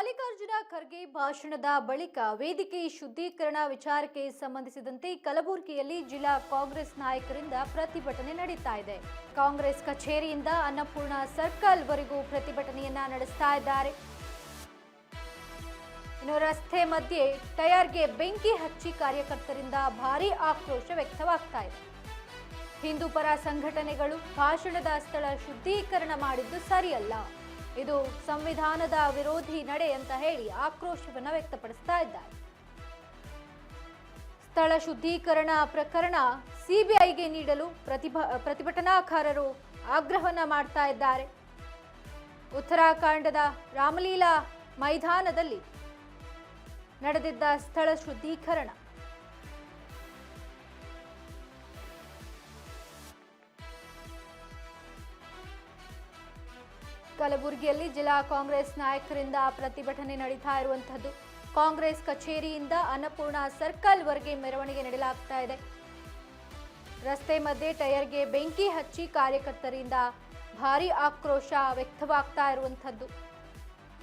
ಮಲ್ಲಿಕಾರ್ಜುನ ಖರ್ಗೆ ಭಾಷಣದ ಬಳಿಕ ವೇದಿಕೆ ಶುದ್ಧೀಕರಣ ವಿಚಾರಕ್ಕೆ ಸಂಬಂಧಿಸಿದಂತೆ ಕಲಬುರಗಿಯಲ್ಲಿ ಜಿಲ್ಲಾ ಕಾಂಗ್ರೆಸ್ ನಾಯಕರಿಂದ ಪ್ರತಿಭಟನೆ ನಡೀತಾ ಇದೆ. ಕಾಂಗ್ರೆಸ್ ಕಚೇರಿಯಿಂದ ಅನ್ನಪೂರ್ಣ ಸರ್ಕಲ್ ವರೆಗೂ ಪ್ರತಿಭಟನೆಯನ್ನ ನಡೆಸ್ತಾ ಇದ್ದಾರೆ. ಇನ್ನು ರಸ್ತೆ ಮಧ್ಯೆ ಟೈರ್ಗೆ ಬೆಂಕಿ ಹಚ್ಚಿ ಕಾರ್ಯಕರ್ತರಿಂದ ಭಾರೀ ಆಕ್ರೋಶ ವ್ಯಕ್ತವಾಗ್ತಾ ಇದೆ. ಹಿಂದೂ ಪರ ಸಂಘಟನೆಗಳು ಭಾಷಣದ ಸ್ಥಳ ಶುದ್ಧೀಕರಣ ಮಾಡಿದ್ದು ಸರಿಯಲ್ಲ, ಇದು ಸಂವಿಧಾನದ ವಿರೋಧಿ ನಡೆ ಅಂತ ಹೇಳಿ ಆಕ್ರೋಶವನ್ನು ವ್ಯಕ್ತಪಡಿಸ್ತಾ ಇದ್ದಾರೆ. ಸ್ಥಳ ಶುದ್ಧೀಕರಣ ಪ್ರಕರಣ ಸಿಬಿಐಗೆ ನೀಡಲು ಪ್ರತಿಭಟನಾಕಾರರು ಆಗ್ರಹವನ್ನ ಮಾಡ್ತಾ ಇದ್ದಾರೆ. ಉತ್ತರಾಖಂಡದ ರಾಮಲೀಲಾ ಮೈದಾನದಲ್ಲಿ ನಡೆದಿದ್ದ ಸ್ಥಳ ಶುದ್ಧೀಕರಣ ಕಲಬುರಗಿಯಲ್ಲಿ ಜಿಲ್ಲಾ ಕಾಂಗ್ರೆಸ್ ನಾಯಕರಿಂದ ಪ್ರತಿಭಟನೆ ನಡೀತಾ ಇರುವಂತದ್ದು. ಕಾಂಗ್ರೆಸ್ ಕಚೇರಿಯಿಂದ ಅನ್ನಪೂರ್ಣ ಸರ್ಕಲ್ ವರೆಗೆ ಮೆರವಣಿಗೆ ನಡೆಸಲಾಗ್ತಾ ಇದೆ. ರಸ್ತೆ ಮಧ್ಯೆ ಟೈರ್ಗೆ ಬೆಂಕಿ ಹಚ್ಚಿ ಕಾರ್ಯಕರ್ತರಿಂದ ಭಾರೀ ಆಕ್ರೋಶ ವ್ಯಕ್ತವಾಗ್ತಾ ಇರುವಂತದ್ದು.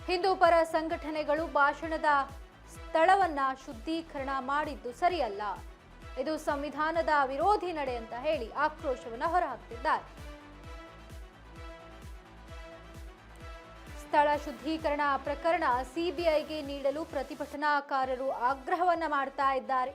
ಹಿಂದೂ ಪರ ಸಂಘಟನೆಗಳು ಭಾಷಣದ ಸ್ಥಳವನ್ನ ಶುದ್ಧೀಕರಣ ಮಾಡಿದ್ದು ಸರಿಯಲ್ಲ, ಇದು ಸಂವಿಧಾನದ ವಿರೋಧಿ ನಡೆ ಅಂತ ಹೇಳಿ ಆಕ್ರೋಶವನ್ನ ಹೊರಹಾಕ್ತಿದ್ದಾರೆ. ಸ್ಥಳ ಶುದ್ಧೀಕರಣ ಪ್ರಕರಣ ಸಿಬಿಐಗೆ ನೀಡಲು ಪ್ರತಿಭಟನಾಕಾರರು ಆಗ್ರಹವನ್ನ ಮಾಡ್ತಾ ಇದ್ದಾರೆ.